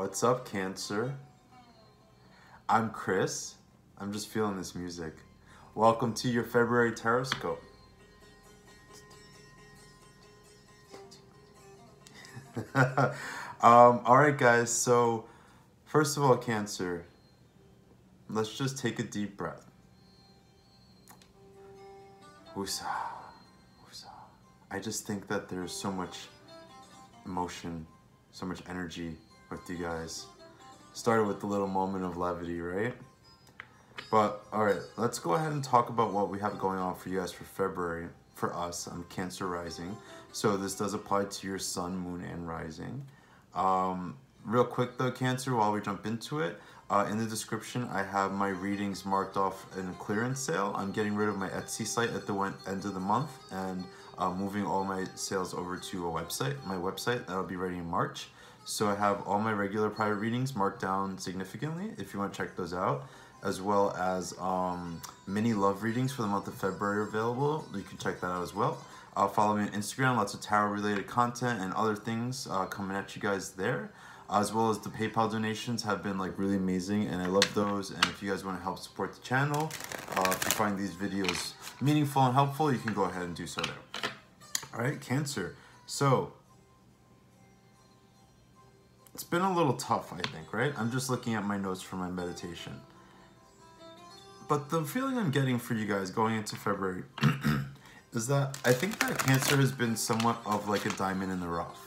What's up, Cancer? I'm Chris. I'm just feeling this music. Welcome to your February Taroscope. Alright guys, so first of all, Cancer, let's just take a deep breath. Uusi. I just think that there's so much emotion, so much energy with you guys. Started with a little moment of levity, right? But alright, let's go ahead and talk about what we have going on for you guys for February. For us, I'm Cancer rising, so this does apply to your sun, moon, and rising. Real quick though, Cancer, while we jump into it, in the description I have my readings marked off in a clearance sale. I'm getting rid of my Etsy site at the end of the month and moving all my sales over to my website that'll be ready in March. So I have all my regular private readings marked down significantly if you want to check those out, as well as mini love readings for the month of February available. You can check that out as well. Follow me on Instagram, lots of tarot related content and other things coming at you guys there, as well as the PayPal donations have been like really amazing and I love those. And if you guys want to help support the channel, if you find these videos meaningful and helpful, you can go ahead and do so there. Alright, Cancer, so it's been a little tough, I think, right? I'm just looking at my notes for my meditation. But the feeling I'm getting for you guys going into February is that I think that Cancer has been somewhat of like a diamond in the rough.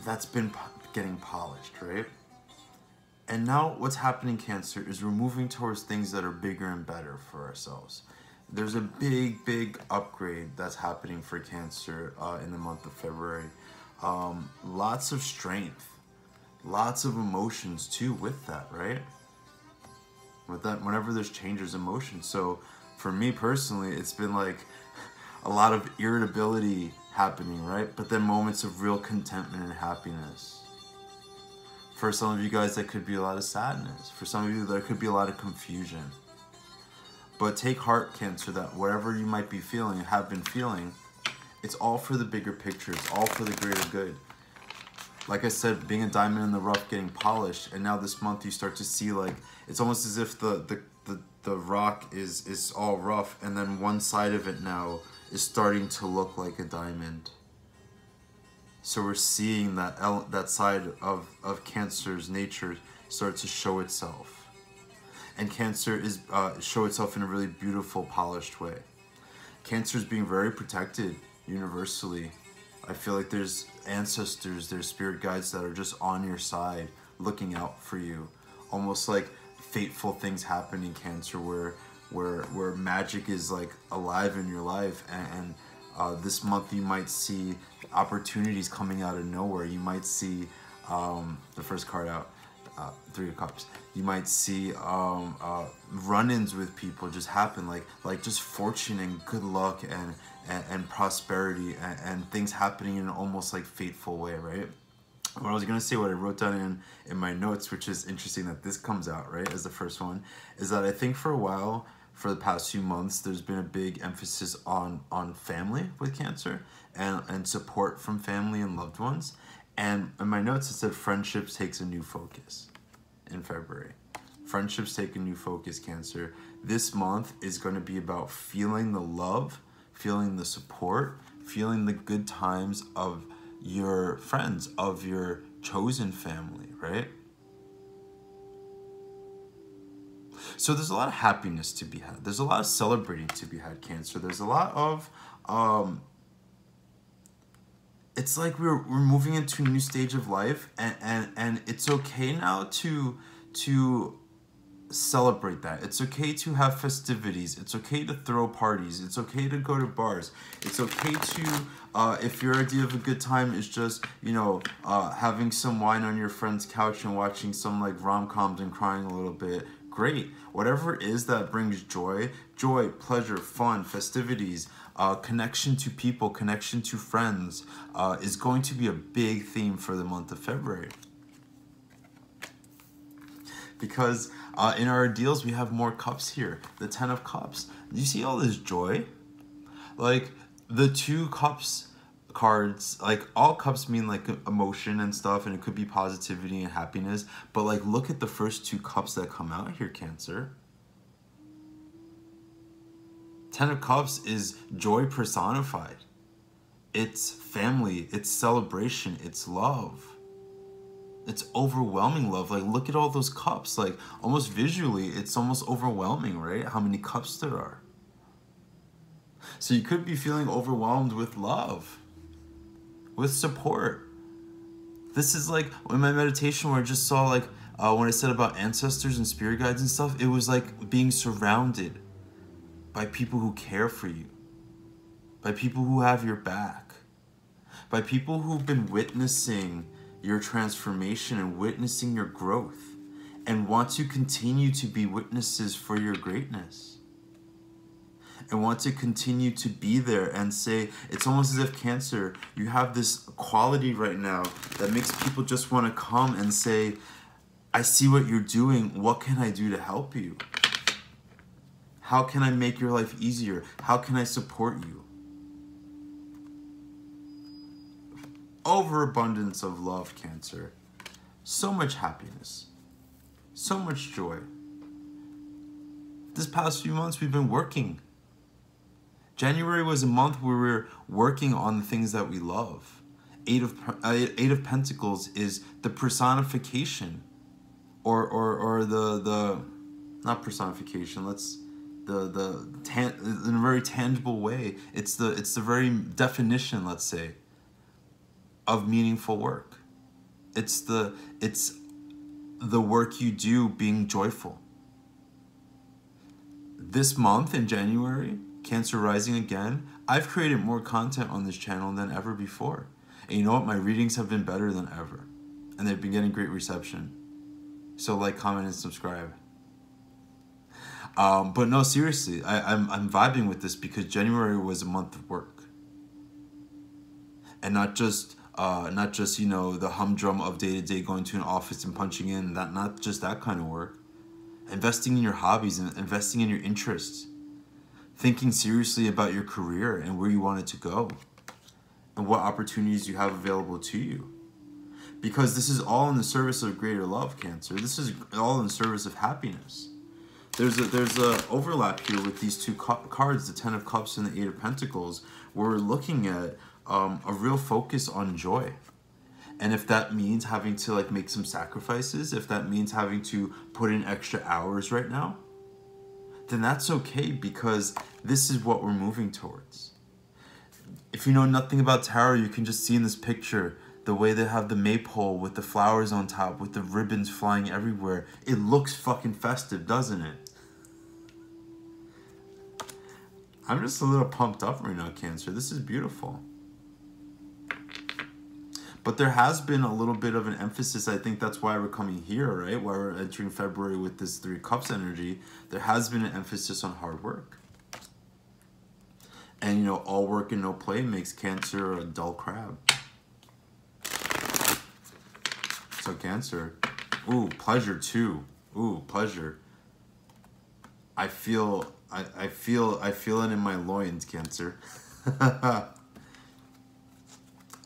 That's been getting polished, right? And now what's happening, Cancer, is we're moving towards things that are bigger and better for ourselves. There's a big upgrade that's happening for Cancer in the month of February. Lots of strength, lots of emotions too with that, right? With that, whenever there's change, there's emotion. So for me personally, it's been like a lot of irritability happening, right? But then moments of real contentment and happiness. For some of you guys, that could be a lot of sadness. For some of you, there could be a lot of confusion. But take heart, Cancer, that whatever you might be feeling, have been feeling, it's all for the bigger picture. It's all for the greater good. Like I said, being a diamond in the rough, getting polished, and now this month you start to see like, it's almost as if the rock is all rough, and then one side of it now is starting to look like a diamond. So we're seeing that side of Cancer's nature start to show itself. And Cancer is show itself in a really beautiful, polished way. Cancer is being very protected universally. I feel like there's ancestors, there's spirit guides that are just on your side, looking out for you. Almost like fateful things happen in Cancer where magic is like alive in your life. And this month you might see opportunities coming out of nowhere. You might see the first card out, Three of Cups. You might see run-ins with people just happen, like just fortune and good luck and prosperity and things happening in an almost like fateful way, right? What I was gonna say, what I wrote down in my notes, which is interesting that this comes out right as the first one, is that I think for a while, for the past few months, there's been a big emphasis on family with Cancer and support from family and loved ones. And in my notes it said friendships takes a new focus in February. Friendships take a new focus, Cancer. This month is going to be about feeling the love, feeling the support, feeling the good times of your friends, of your chosen family, right? So there's a lot of happiness to be had. There's a lot of celebrating to be had, Cancer. There's a lot of it's like we're moving into a new stage of life, and it's okay now to celebrate that. It's okay to have festivities. It's okay to throw parties. It's okay to go to bars. It's okay to, if your idea of a good time is just, you know, having some wine on your friend's couch and watching some like rom-coms and crying a little bit, great. Whatever it is that brings joy, pleasure, fun, festivities, connection to people, connection to friends, is going to be a big theme for the month of February. Because in our deals, we have more cups here. The 10 of Cups. You see all this joy? Like the 2 cups cards, like all cups mean like emotion and stuff, and it could be positivity and happiness, but like look at the first two cups that come out here, Cancer. Ten of Cups is joy personified. It's family, it's celebration, it's love. It's overwhelming love. Like, look at all those cups. Like, almost visually, it's almost overwhelming, right? How many cups there are. So you could be feeling overwhelmed with love, with support. This is like in my meditation where I just saw like, when I said about ancestors and spirit guides and stuff, it was like being surrounded by people who care for you, by people who have your back, by people who've been witnessing your transformation and witnessing your growth and want to continue to be witnesses for your greatness and want to continue to be there and say, it's almost as if Cancer, you have this quality right now that makes people just want to come and say, I see what you're doing. What can I do to help you? How can I make your life easier? How can I support you? Overabundance of love, Cancer. So much happiness. So much joy. This past few months we've been working. January was a month where we were working on the things that we love. Eight of Pentacles is the personification, or the not personification. Let's in a very tangible way. It's the very definition, let's say, of meaningful work. It's the work you do being joyful. This month in January, Cancer rising again, I've created more content on this channel than ever before. And you know what? My readings have been better than ever. And they've been getting great reception. So like, comment, and subscribe. But no, seriously, I'm vibing with this because January was a month of work. And not just you know, the humdrum of day-to-day going to an office and punching in, not just that kind of work. Investing in your hobbies and investing in your interests. Thinking seriously about your career and where you want it to go. And what opportunities you have available to you. Because this is all in the service of greater love, Cancer. This is all in the service of happiness. There's a overlap here with these two cards, the Ten of Cups and the Eight of Pentacles, where we're looking at a real focus on joy. And if that means having to like make some sacrifices, if that means having to put in extra hours right now, then that's okay, because this is what we're moving towards. If you know nothing about tarot, you can just see in this picture the way they have the maypole with the flowers on top, with the ribbons flying everywhere. It looks fucking festive, doesn't it? I'm just a little pumped up right now, Cancer. This is beautiful. But there has been a little bit of an emphasis. I think that's why we're coming here, right? Why we're entering February with this Three of Cups energy. There has been an emphasis on hard work. And, you know, all work and no play makes Cancer a dull crab. So Cancer, ooh, pleasure too. Ooh, pleasure. I feel it in my loins, Cancer.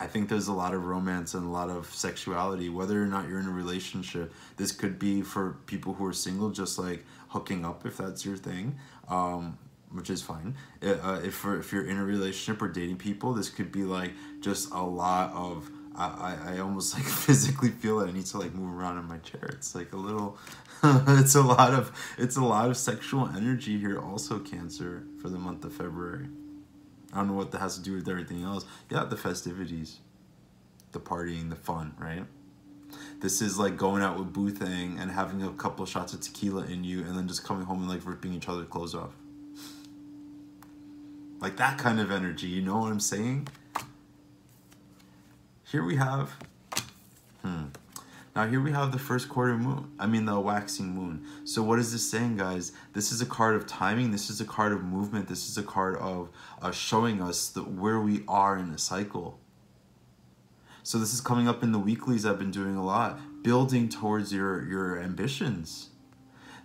I think there's a lot of romance and a lot of sexuality, whether or not you're in a relationship. This could be for people who are single, just like hooking up if that's your thing, which is fine. If you're in a relationship or dating people, this could be like just a lot of, I almost like physically feel it. I need to like move around in my chair. It's like a little, it's a lot of sexual energy here also, Cancer, for the month of February. I don't know what that has to do with everything else. Yeah, the festivities, the partying, the fun, right? This is like going out with Boothang and having a couple of shots of tequila in you and then just coming home and like ripping each other's clothes off. Like that kind of energy, you know what I'm saying? Here we have, now here we have the first quarter moon. I mean the waxing moon. So what is this saying, guys? This is a card of timing. This is a card of movement. This is a card of showing us where we are in a cycle. So this is coming up in the weeklies I've been doing a lot. Building towards your ambitions.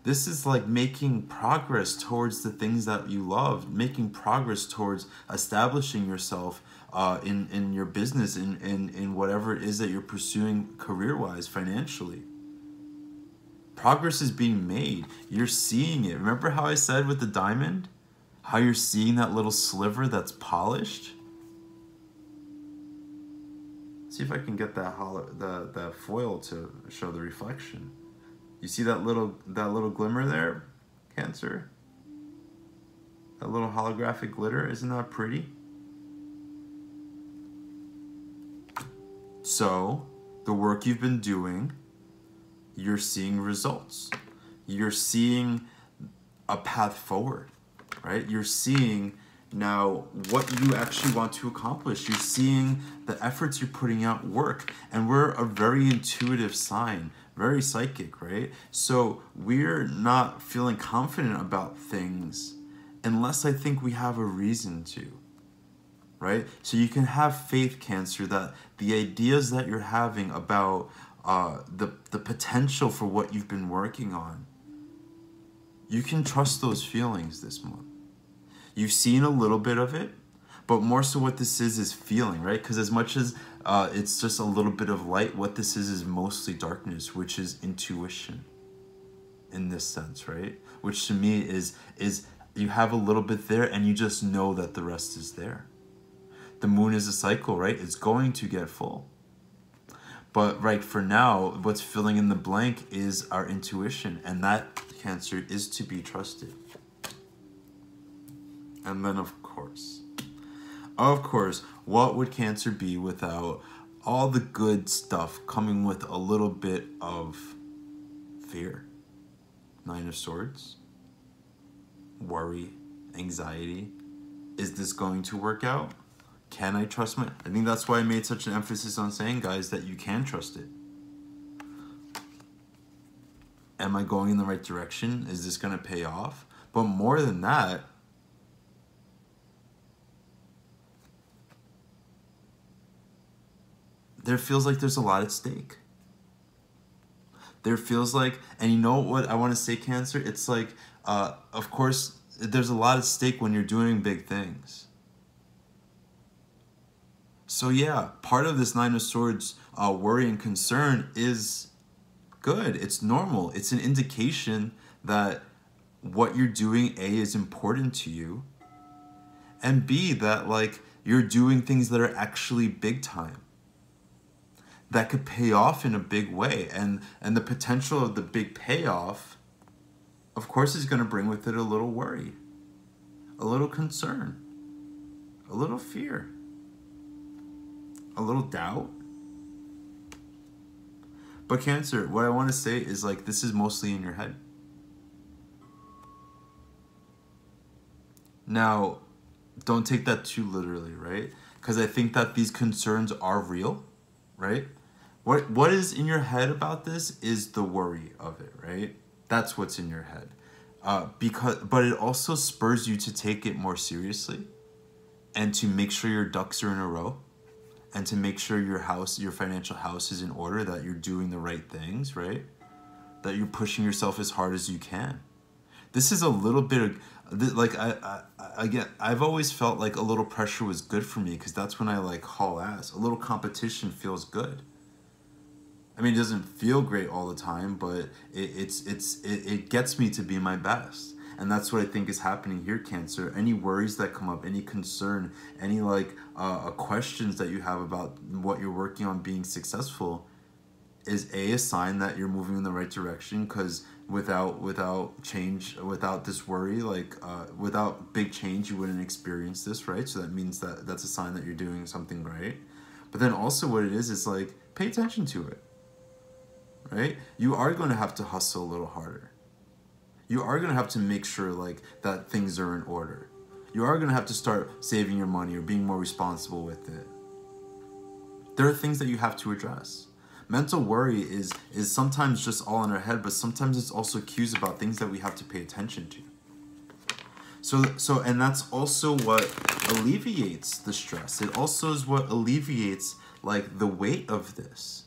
This is like making progress towards the things that you love, making progress towards establishing yourself in your business, in whatever it is that you're pursuing career-wise, financially. Progress is being made. You're seeing it. Remember how I said with the diamond? How you're seeing that little sliver that's polished? See if I can get that the foil to show the reflection. You see that little glimmer there, Cancer? That little holographic glitter, isn't that pretty? So, the work you've been doing, you're seeing results. You're seeing a path forward, right? You're seeing now what you actually want to accomplish. You're seeing the efforts you're putting out work. And we're a very intuitive sign, very psychic, right? So we're not feeling confident about things unless I think we have a reason to, right? So you can have faith, Cancer, that the ideas that you're having about the potential for what you've been working on, you can trust those feelings this month. You've seen a little bit of it, but more so what this is feeling, right? Because as much as it's just a little bit of light, what this is mostly darkness, which is intuition in this sense, right? Which to me is you have a little bit there and you just know that the rest is there. The moon is a cycle, right? It's going to get full. But right for now, what's filling in the blank is our intuition, and that, Cancer, is to be trusted. And then of course, what would Cancer be without all the good stuff coming with a little bit of fear? Nine of Swords, worry, anxiety. Is this going to work out? Can I trust my... I think that's why I made such an emphasis on saying, guys, that you can trust it. Am I going in the right direction? Is this going to pay off? But more than that, there feels like there's a lot at stake. There feels like, and you know what I want to say, Cancer? It's like, of course, there's a lot at stake when you're doing big things. So yeah, part of this Nine of Swords worry and concern is good. It's normal. It's an indication that what you're doing, A, is important to you, and B, that like you're doing things that are actually big time, that could pay off in a big way. And the potential of the big payoff, of course, is going to bring with it a little worry, a little concern, a little fear, a little doubt. But Cancer, what I want to say is like, this is mostly in your head. Now, don't take that too literally, right? Because I think that these concerns are real, right? What is in your head about this is the worry of it, right? That's what's in your head. But it also spurs you to take it more seriously and to make sure your ducks are in a row and to make sure your house, your financial house, is in order, that you're doing the right things, right? That you're pushing yourself as hard as you can. This is a little bit of, like, again, I've always felt like a little pressure was good for me, because that's when I like haul ass. A little competition feels good. I mean, it doesn't feel great all the time, but it gets me to be my best. And that's what I think is happening here, Cancer. Any worries that come up, any concern, any like questions that you have about what you're working on being successful is a sign that you're moving in the right direction, because without change, without this worry, like without big change, you wouldn't experience this, right? So that means that that's a sign that you're doing something right. But then also what it is like, pay attention to it, right? You are going to have to hustle a little harder. You are going to have to make sure like that things are in order. You are going to have to start saving your money or being more responsible with it. There are things that you have to address. Mental worry is sometimes just all in our head, but sometimes it's also cues about things that we have to pay attention to. So and that's also what alleviates the stress. It also is what alleviates like the weight of this.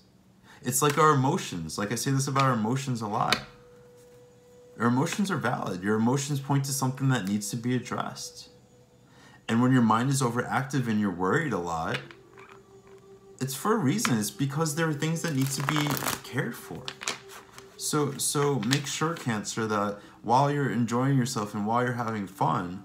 It's like our emotions. Like I say this about our emotions a lot. Your emotions are valid. Your emotions point to something that needs to be addressed. And when your mind is overactive and you're worried a lot, it's for a reason. It's because there are things that need to be cared for. So make sure, Cancer, that while you're enjoying yourself and while you're having fun,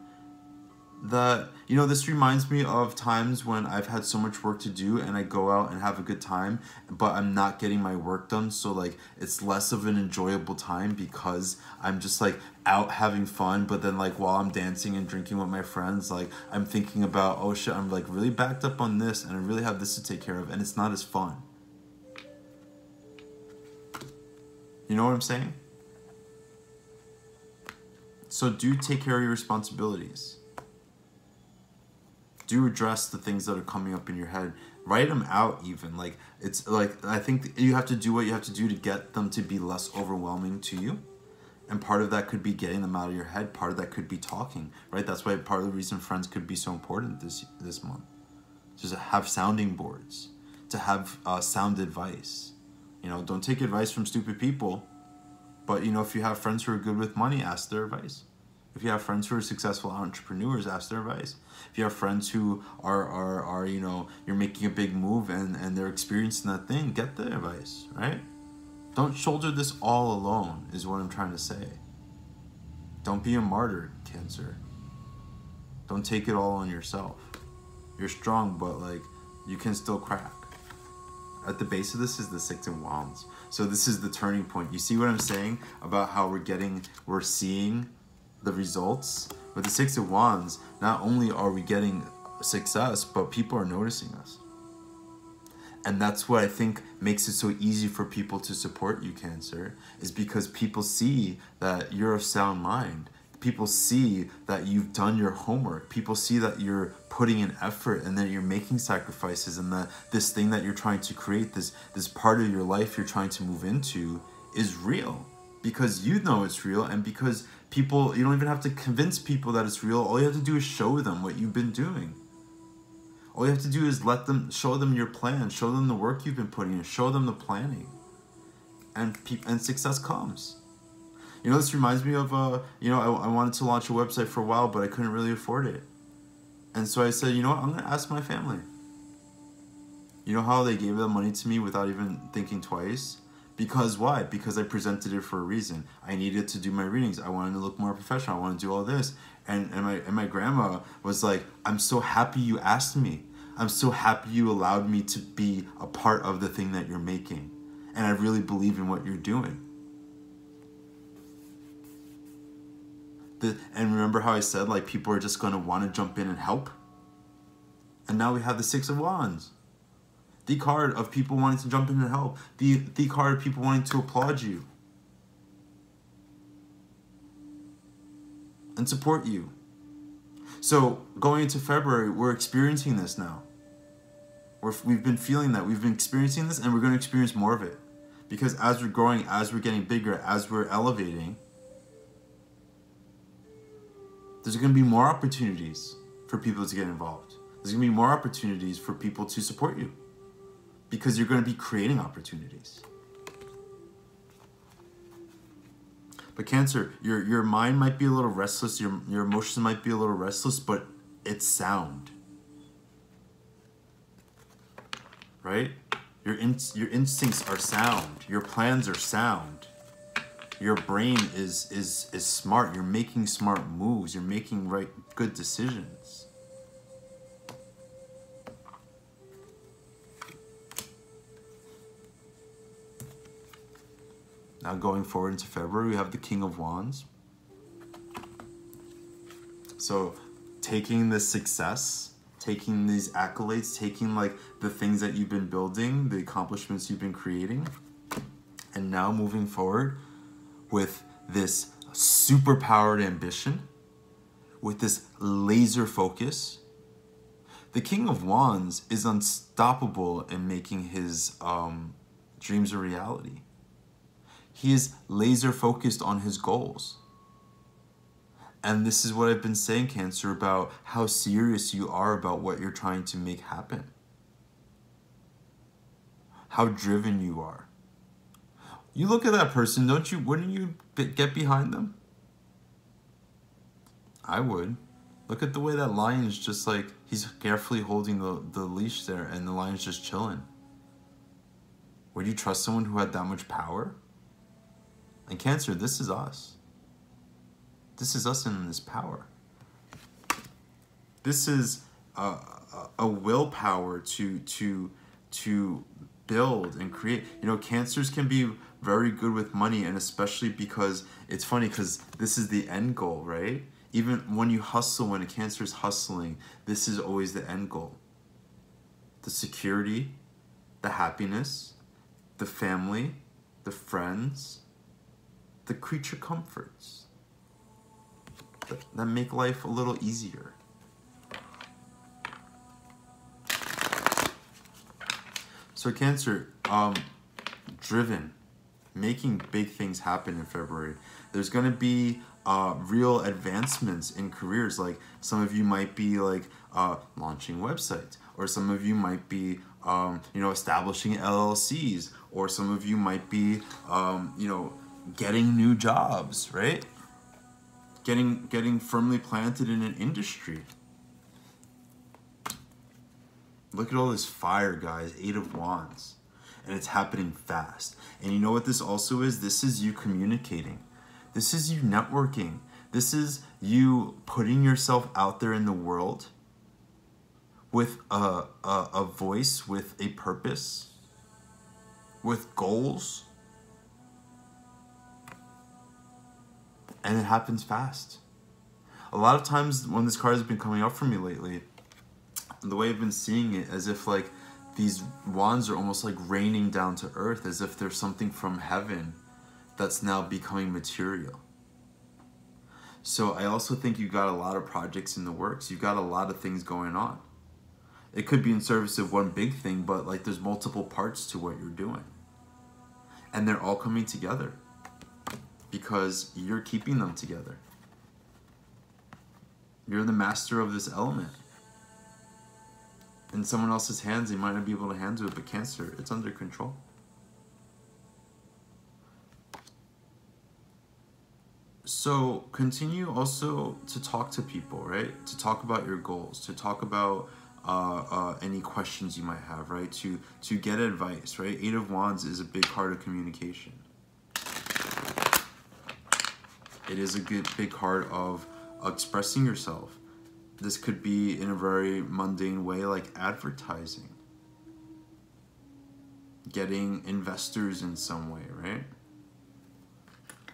that, you know, this reminds me of times when I've had so much work to do and I go out and have a good time, but I'm not getting my work done. So like it's less of an enjoyable time because I'm just like out having fun. But then like while I'm dancing and drinking with my friends, like I'm thinking about, oh shit, I'm like really backed up on this and I really have this to take care of, and it's not as fun. You know what I'm saying? So do take care of your responsibilities. Do address the things that are coming up in your head. Write them out even. Like, it's like, I think you have to do what you have to do to get them to be less overwhelming to you. And part of that could be getting them out of your head. Part of that could be talking, right? That's why part of the reason friends could be so important this month. Just have sounding boards, to have sound advice. You know, don't take advice from stupid people. But, you know, if you have friends who are good with money, ask their advice. If you have friends who are successful entrepreneurs, ask their advice. If you have friends who are you know, you're making a big move and they're experiencing that thing, get the advice, right? Don't shoulder this all alone, is what I'm trying to say. Don't be a martyr, Cancer. Don't take it all on yourself. You're strong, but like, you can still crack. At the base of this is the Six of Wands. So this is the turning point. You see what I'm saying about how we're seeing the results? With the Six of Wands, not only are we getting success, but people are noticing us. And that's what I think makes it so easy for people to support you, Cancer, is because people see that you're of sound mind. People see that you've done your homework. People see that you're putting in effort and that you're making sacrifices, and that this thing that you're trying to create, this part of your life you're trying to move into, is real. Because you know it's real, and because people, you don't even have to convince people that it's real. All you have to do is show them what you've been doing. All you have to do is show them your plan, show them the work you've been putting in, show them the planning, and success comes. You know, this reminds me of, you know, I wanted to launch a website for a while, but I couldn't really afford it. And so I said, you know what, I'm going to ask my family. You know how they gave that money to me without even thinking twice? Because why? Because I presented it for a reason. I needed to do my readings. I wanted to look more professional. I wanted to do all this. And my grandma was like, I'm so happy you asked me. I'm so happy you allowed me to be a part of the thing that you're making. And I really believe in what you're doing. And remember how I said, like, people are just going to want to jump in and help? And now we have the Six of Wands. The card of people wanting to jump in and help. The card of people wanting to applaud you. And support you. So, going into February, we're experiencing this now. We've been feeling that. We've been experiencing this, and we're going to experience more of it. Because as we're growing, as we're getting bigger, as we're elevating, there's going to be more opportunities for people to get involved. There's going to be more opportunities for people to support you. Because you're going to be creating opportunities. But Cancer, your mind might be a little restless, your emotions might be a little restless, but it's sound. Right? Your instincts are sound. Your plans are sound. Your brain is smart. You're making smart moves. You're making good decisions. Now going forward into February, we have the King of Wands. So taking this success, taking these accolades, taking like the things that you've been building, the accomplishments you've been creating, and now moving forward with this super-powered ambition, with this laser focus. The King of Wands is unstoppable in making his dreams a reality. He is laser focused on his goals. And this is what I've been saying, Cancer, about how serious you are about what you're trying to make happen. How driven you are. You look at that person, wouldn't you get behind them? I would. Look at the way that lion's just like, he's carefully holding the leash there and the lion's just chilling. Would you trust someone who had that much power? And Cancer, this is us. This is us in this power. This is a willpower to build and create. You know, Cancers can be very good with money, and especially because it's funny because this is the end goal, right? Even when you hustle, when a Cancer is hustling, this is always the end goal. The security, the happiness, the family, the friends, the creature comforts that make life a little easier. So Cancer, driven, making big things happen in February. There's going to be real advancements in careers. Like some of you might be like launching websites, or some of you might be establishing LLCs, or some of you might be getting new jobs, right? Getting firmly planted in an industry. Look at all this fire, guys. 8 of Wands. And it's happening fast. And you know what this also is? This is you communicating. This is you networking. This is you putting yourself out there in the world with a voice, with a purpose, with goals. And it happens fast. A lot of times when this card has been coming up for me lately, the way I've been seeing it, as if like these wands are almost like raining down to earth, as if there's something from heaven that's now becoming material. So I also think you got a lot of projects in the works. You've got a lot of things going on. It could be in service of one big thing, but like there's multiple parts to what you're doing. And they're all coming together because you're keeping them together. You're the master of this element. In someone else's hands, they might not be able to handle it, but Cancer, it's under control. So continue also to talk to people, right? To talk about your goals, to talk about any questions you might have, right? To get advice, right? 8 of Wands is a big part of communication. It is a big part of expressing yourself. This could be in a very mundane way, like advertising. Getting investors in some way, right?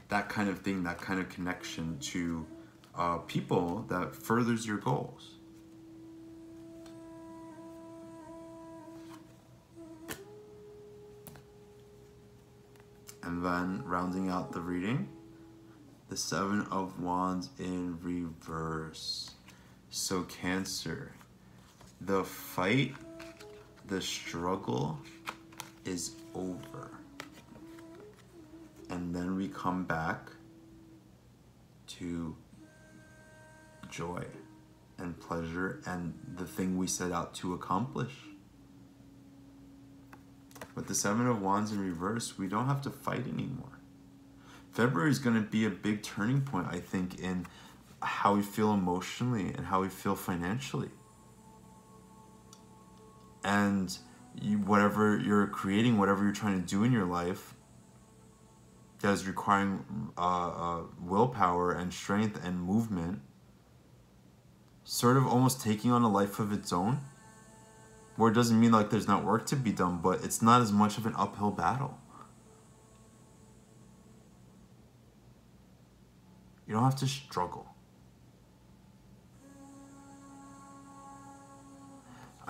That kind of thing, that kind of connection to people that furthers your goals. And then rounding out the reading, the 7 of Wands in reverse. So Cancer, the fight, the struggle is over. And then we come back to joy and pleasure and the thing we set out to accomplish. With the 7 of Wands in reverse, we don't have to fight anymore. February is going to be a big turning point, I think, in how we feel emotionally and how we feel financially. And whatever you're creating, whatever you're trying to do in your life that is requiring willpower and strength and movement, sort of almost taking on a life of its own, where it doesn't mean like there's not work to be done, but it's not as much of an uphill battle. You don't have to struggle.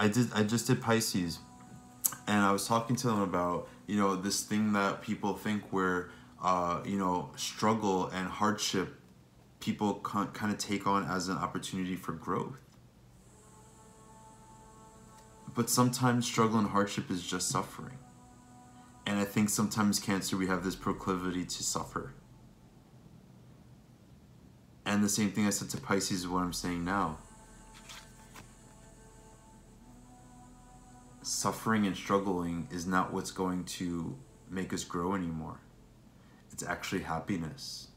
I just did Pisces, and I was talking to them about, this thing that people think where, struggle and hardship, people kind of take on as an opportunity for growth. But sometimes struggle and hardship is just suffering. And I think sometimes Cancer, we have this proclivity to suffer. And the same thing I said to Pisces is what I'm saying now. Suffering and struggling is not what's going to make us grow anymore. It's actually happiness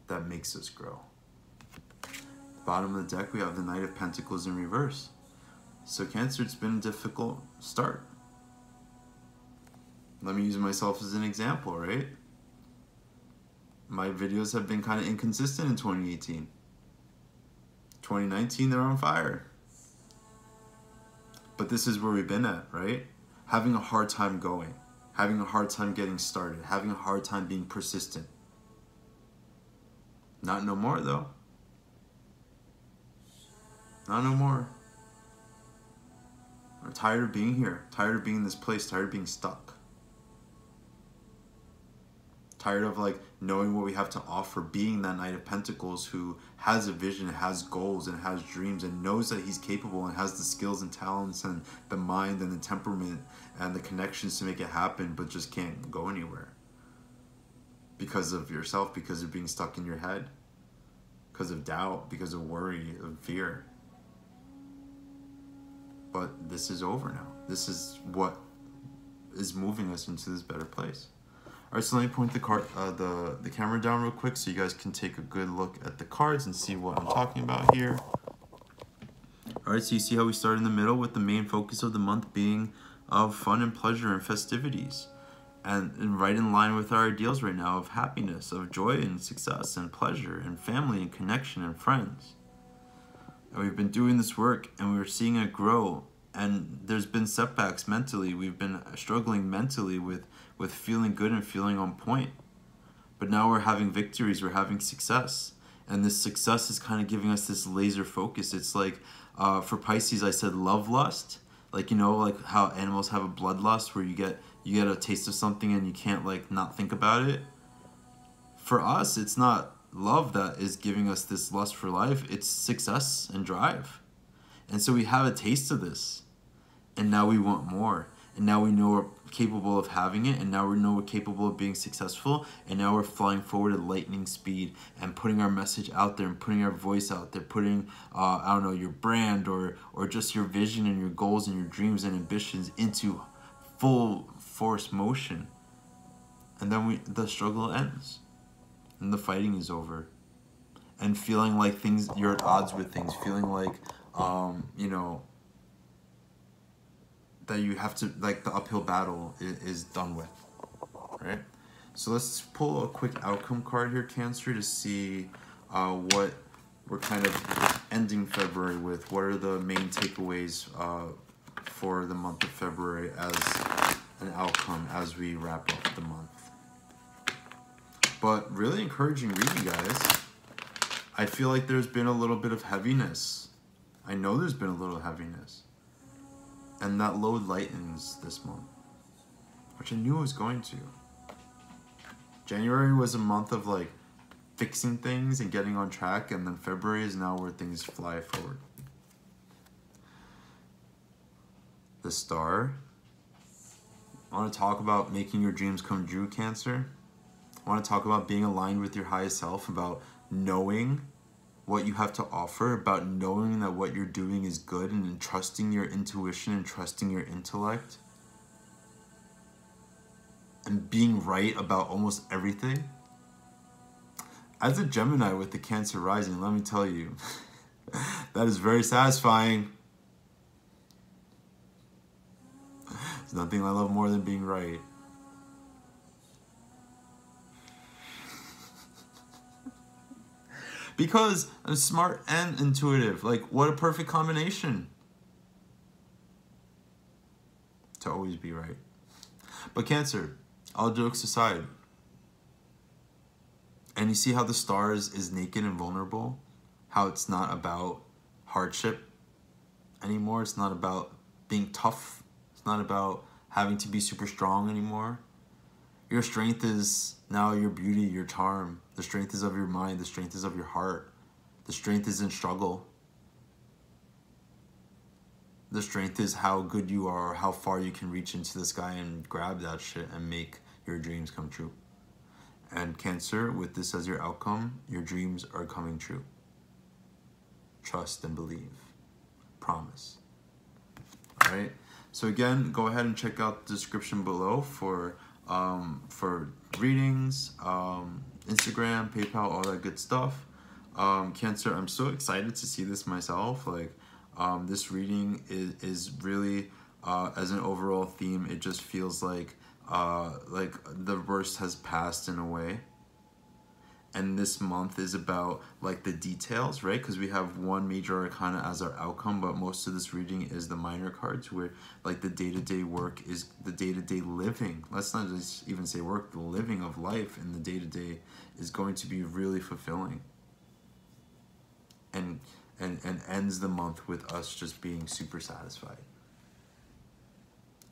that makes us grow. Bottom of the deck, we have the Knight of Pentacles in reverse. So Cancer, it's been a difficult start. Let me use myself as an example, right? My videos have been kind of inconsistent in 2018. 2019, they're on fire. But this is where we've been at, right? Having a hard time going. Having a hard time getting started. Having a hard time being persistent. Not no more, though. Not no more. I'm tired of being here. Tired of being in this place. Tired of being stuck. Tired of like knowing what we have to offer, being that Knight of Pentacles who has a vision, has goals, and has dreams, and knows that he's capable and has the skills and talents and the mind and the temperament and the connections to make it happen, but just can't go anywhere. Because of yourself, because of being stuck in your head, because of doubt, because of worry, of fear. But this is over now. This is what is moving us into this better place. All right, so let me point the camera down real quick so you guys can take a good look at the cards and see what I'm talking about here. All right, so you see how we start in the middle with the main focus of the month being of fun and pleasure and festivities. And right in line with our ideals right now of happiness, of joy and success and pleasure and family and connection and friends. And we've been doing this work and we're seeing it grow, and there's been setbacks mentally. We've been struggling mentally with feeling good and feeling on point. But now we're having victories, we're having success. And this success is kind of giving us this laser focus. It's like, for Pisces, I said love lust. Like, you know, like how animals have a bloodlust where you get a taste of something and you can't like not think about it. For us, it's not love that is giving us this lust for life. It's success and drive. And so we have a taste of this, and now we want more. And now we know we're capable of having it, and now we know we're capable of being successful, and now we're flying forward at lightning speed and putting our message out there and putting our voice out there, putting, I don't know, your brand or just your vision and your goals and your dreams and ambitions into full force motion. And then the struggle ends, and the fighting is over. And feeling like you're at odds with things, feeling like, you know, that you have to, like, the uphill battle is done with, right? So let's pull a quick outcome card here, Cancer, to see what we're kind of ending February with. What are the main takeaways for the month of February as an outcome as we wrap up the month? But really encouraging reading, guys. I feel like there's been a little bit of heaviness. I know there's been a little heaviness. And that load lightens this month, which I knew it was going to. January was a month of like fixing things and getting on track, and then February is now where things fly forward. The Star. I want to talk about making your dreams come true, Cancer. I want to talk about being aligned with your highest self, about knowing what you have to offer, about knowing that what you're doing is good, and trusting your intuition and trusting your intellect, and being right about almost everything. As a Gemini with the Cancer rising, let me tell you, that is very satisfying. There's nothing I love more than being right. Because I'm smart and intuitive. Like, what a perfect combination. To always be right. But Cancer, all jokes aside. And you see how the Star is naked and vulnerable? How it's not about hardship anymore. It's not about being tough. It's not about having to be super strong anymore. Your strength is now your beauty, your charm. The strength is of your mind. The strength is of your heart. The strength is in struggle. The strength is how good you are, or how far you can reach into the sky and grab that shit and make your dreams come true. And Cancer, with this as your outcome, your dreams are coming true. Trust and believe. Promise. All right? So again, go ahead and check out the description below for readings, Instagram, PayPal, all that good stuff. Cancer, I'm so excited to see this myself. Like, this reading is really, as an overall theme, it just feels like the worst has passed in a way. And this month is about like the details, right? Because we have one major arcana as our outcome, but most of this reading is the minor cards, where like the day-to-day work is the day-to-day living. Let's not just even say work, the living of life in the day-to-day is going to be really fulfilling. And ends the month with us just being super satisfied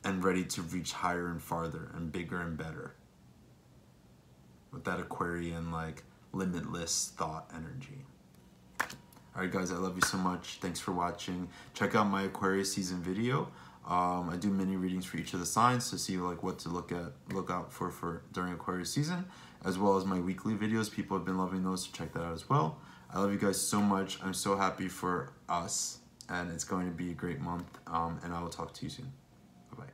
and ready to reach higher and farther and bigger and better with that Aquarian, like, limitless thought energy. All right, guys, I love you so much. Thanks for watching. Check out my Aquarius season video. I do mini readings for each of the signs to see like what to look out for during Aquarius season, as well as my weekly videos. People have been loving those, so check that out as well. I love you guys so much. I'm so happy for us, and it's going to be a great month. And I will talk to you soon. Bye-bye.